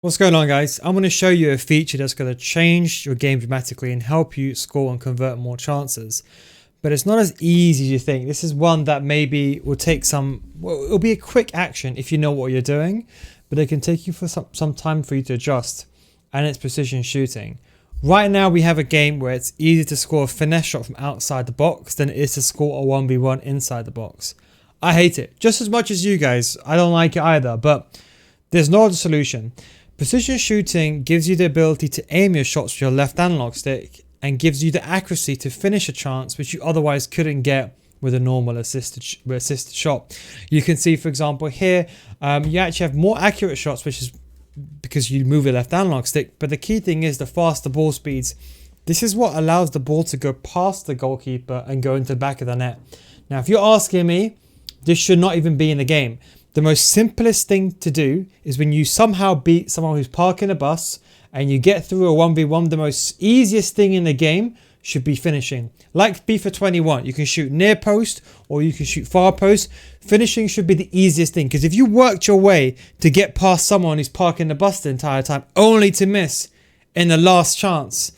What's going on, guys? I'm going to show you a feature that's going to change your game dramatically and help you score and convert more chances. But it's not as easy as you think. This is one that maybe will take it'll be a quick action if you know what you're doing, but it can take you for some time for you to adjust, and it's precision shooting. Right now we have a game where it's easier to score a finesse shot from outside the box than it is to score a 1v1 inside the box. I hate it just as much as you guys. I don't like it either, but there's no other solution. Precision shooting gives you the ability to aim your shots with your left analog stick and gives you the accuracy to finish a chance which you otherwise couldn't get with a normal assisted shot. You can see, for example, here you actually have more accurate shots, which is because you move your left analog stick. But the key thing is the faster ball speeds. This is what allows the ball to go past the goalkeeper and go into the back of the net. Now, if you're asking me, this should not even be in the game. The most simplest thing to do is when you somehow beat someone who's parking a bus and you get through a 1v1, the most easiest thing in the game should be finishing. Like FIFA 21, you can shoot near post or you can shoot far post. Finishing should be the easiest thing, because if you worked your way to get past someone who's parking the bus the entire time only to miss in the last chance,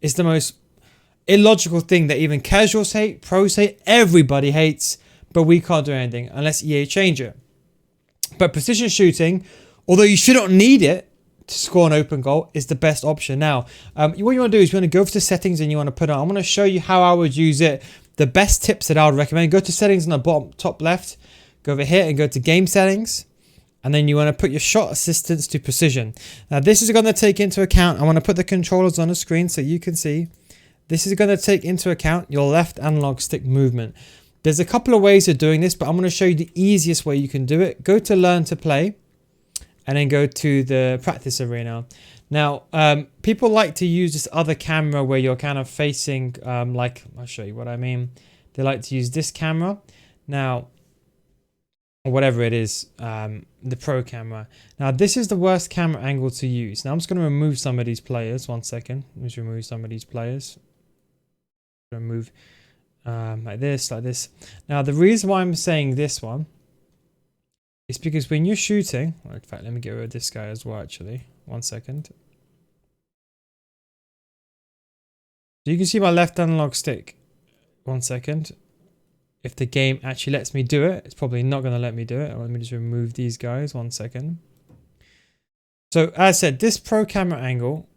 it's the most illogical thing that even casuals hate, pros hate, everybody hates, but we can't do anything unless EA change it. But precision shooting, although you shouldn't need it to score an open goal, is the best option. Now, what you want to do is you want to go to settings and you want to put it on. I'm going to show you how I would use it. The best tips that I would recommend: go to settings on the bottom top left, go over here and go to game settings. And then you want to put your shot assistance to precision. Now, this is going to take into account, I want to put the controllers on the screen so you can see. This is going to take into account your left analog stick movement. There's a couple of ways of doing this, but I'm going to show you the easiest way you can do it. Go to learn to play and then go to the practice arena. Now, people like to use this other camera where you're kind of facing, like, I'll show you what I mean. They like to use this camera. Now, or whatever it is, the pro camera. Now, this is the worst camera angle to use. Now, I'm just going to remove some of these players. 1 second. Let me just remove some of these players. Remove like this. Now, the reason why I'm saying this one is because when you're shooting, in fact, let me get rid of this guy as well, actually. 1 second. So you can see my left analog stick. 1 second. If the game actually lets me do it, it's probably not going to let me do it. Let me just remove these guys. 1 second. So as I said, this pro camera angle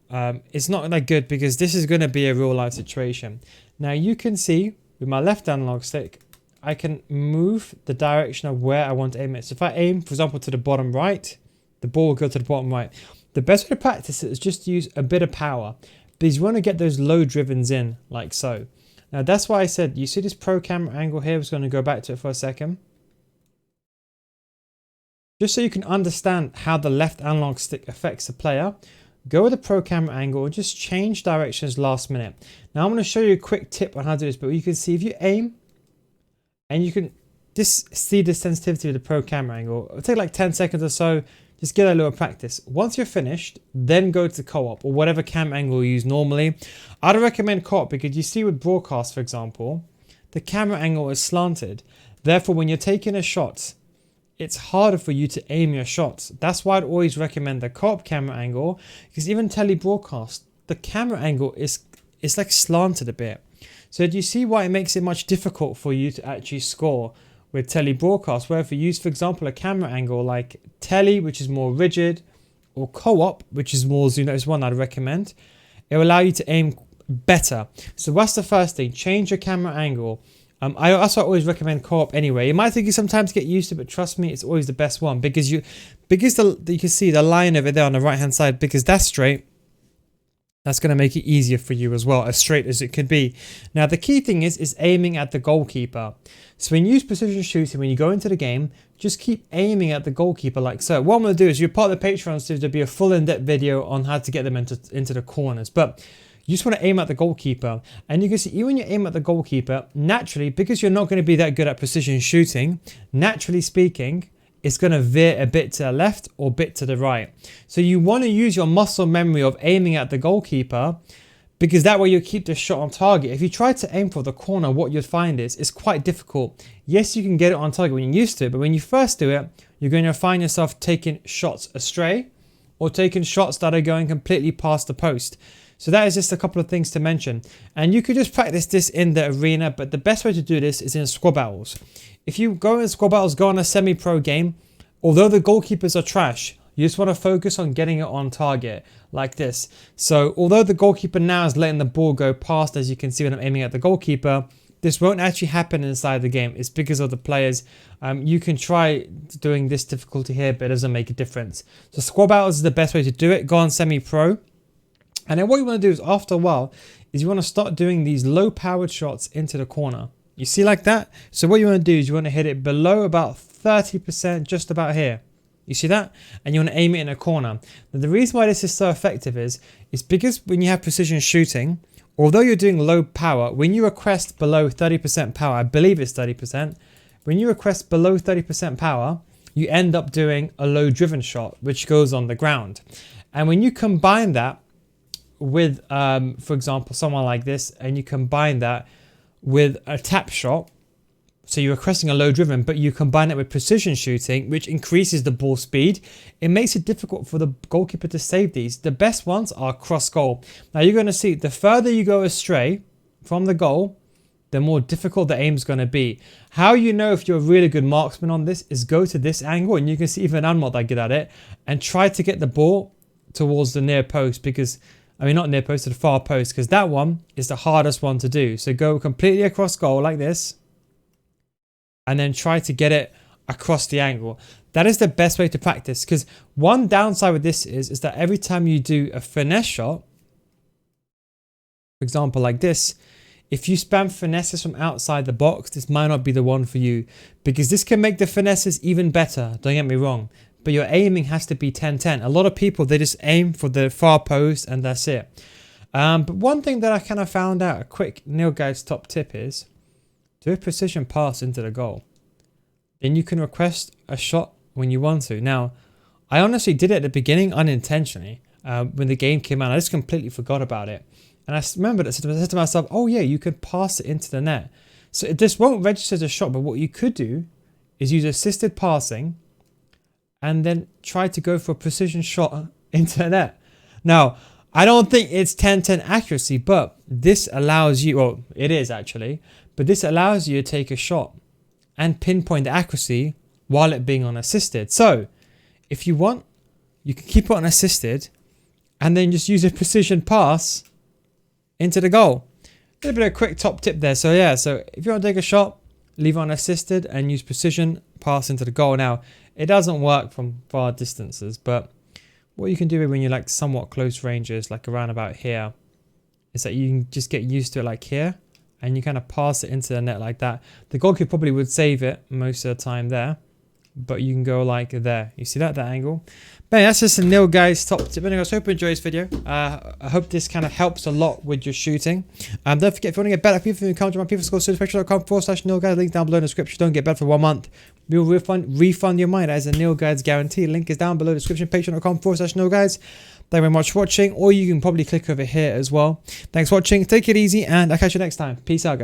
is not that good because this is going to be a real life situation. Now you can see with my left analog stick, I can move the direction of where I want to aim it. So if I aim, for example, to the bottom right, the ball will go to the bottom right. The best way to practice it is just to use a bit of power, because you want to get those low drivens in like so. Now that's why I said, you see this pro camera angle here? I was going to go back to it for a second. Just so you can understand how the left analog stick affects the player, go with the pro camera angle and just change directions last minute. Now I'm going to show you a quick tip on how to do this, but you can see if you aim and you can just see the sensitivity of the pro camera angle. It'll take like 10 seconds or so. Just get a little practice. Once you're finished, then go to co-op or whatever camera angle you use normally. I'd recommend co-op because you see with broadcast, for example, the camera angle is slanted. Therefore, when you're taking a shot, it's harder for you to aim your shots. That's why I'd always recommend the co-op camera angle, because even tele broadcast, the camera angle is like slanted a bit. So do you see why it makes it much difficult for you to actually score with tele broadcast? Where if you use, for example, a camera angle like tele, which is more rigid, or co-op, which is more zoomed out, is one I'd recommend. It will allow you to aim better. So that's the first thing. Change your camera angle. I also always recommend co-op anyway. It might take you some time to get used to, but trust me, it's always the best one because you can see the line over there on the right hand side, because that's straight. That's going to make it easier for you as well, as straight as it could be. Now, the key thing is aiming at the goalkeeper. So when you use precision shooting, when you go into the game, just keep aiming at the goalkeeper like so. What I'm going to do is, you're part of the Patreon, so there'll be a full in-depth video on how to get them into the corners. But you just want to aim at the goalkeeper. And you can see, even when you aim at the goalkeeper, naturally, because you're not going to be that good at precision shooting, naturally speaking, it's going to veer a bit to the left or a bit to the right. So you want to use your muscle memory of aiming at the goalkeeper, because that way you'll keep the shot on target. If you try to aim for the corner, what you'll find is it's quite difficult. Yes, you can get it on target when you're used to it, but when you first do it, you're going to find yourself taking shots astray or taking shots that are going completely past the post. So that is just a couple of things to mention. And you could just practice this in the arena, but the best way to do this is in squad battles. If you go in squad battles, go on a semi-pro game, although the goalkeepers are trash, you just want to focus on getting it on target like this. So although the goalkeeper now is letting the ball go past, as you can see when I'm aiming at the goalkeeper, this won't actually happen inside the game. It's because of the players. You can try doing this difficulty here, but it doesn't make a difference. So squad battles is the best way to do it. Go on semi-pro. And then what you want to do is after a while is you want to start doing these low powered shots into the corner. You see like that? So what you want to do is you want to hit it below about 30%, just about here. You see that? And you want to aim it in a corner. Now the reason why this is so effective is because when you have precision shooting, although you're doing low power, when you request below 30% power, I believe it's 30%, when you request below 30% power, you end up doing a low driven shot, which goes on the ground. And when you combine that with, for example, someone like this, and you combine that with a tap shot, so you're requesting a low driven, but you combine it with precision shooting, which increases the ball speed. It makes it difficult for the goalkeeper to save these. The best ones are cross goal. Now you're going to see the further you go astray from the goal, the more difficult the aim is going to be. How you know if you're a really good marksman on this is go to this angle, and you can see even I'm not that good at it, and try to get the ball towards the near post, because I mean not near post, to the far post, because that one is the hardest one to do. So go completely across goal like this, and then try to get it across the angle. That is the best way to practice, because one downside with this is that every time you do a finesse shot, for example like this, if you spam finesses from outside the box, this might not be the one for you, because this can make the finesses even better, don't get me wrong, but your aiming has to be 10-10. A lot of people, they just aim for the far post and that's it. But one thing that I kind of found out, a quick Neil Guide's top tip is, do a precision pass into the goal. Then you can request a shot when you want to. Now, I honestly did it at the beginning unintentionally. When the game came out, I just completely forgot about it. And I remembered it, I said to myself, oh yeah, you could pass it into the net. So this won't register as a shot, but what you could do is use assisted passing and then try to go for a precision shot into the net. Now, I don't think it's 10-10 accuracy, but this allows you, well, it is actually, but this allows you to take a shot and pinpoint the accuracy while it being unassisted. So if you want, you can keep it unassisted and then just use a precision pass into the goal. A little bit of a quick top tip there. So yeah, so if you want to take a shot, leave it unassisted and use precision pass into the goal. Now, it doesn't work from far distances, but what you can do when you're like somewhat close ranges, like around about here, is that you can just get used to it like here, and you kind of pass it into the net like that. The goalkeeper probably would save it most of the time there, but you can go like there. You see that angle? But yeah, that's just a Neil Guide's top tip. Anyways, I hope you enjoyed this video. I hope this kind of helps a lot with your shooting. Don't forget, if you want to get better FIFA, you can come to my FIFA School Series, patreon.com/Neil Guide. Link down below in the description. Don't get better for 1 month. We will refund your money. That is a Neil Guides guarantee. Link is down below in the description, patreon.com/Neil Guides. Thank you very much for watching, or you can probably click over here as well. Thanks for watching. Take it easy, and I'll catch you next time. Peace out, guys.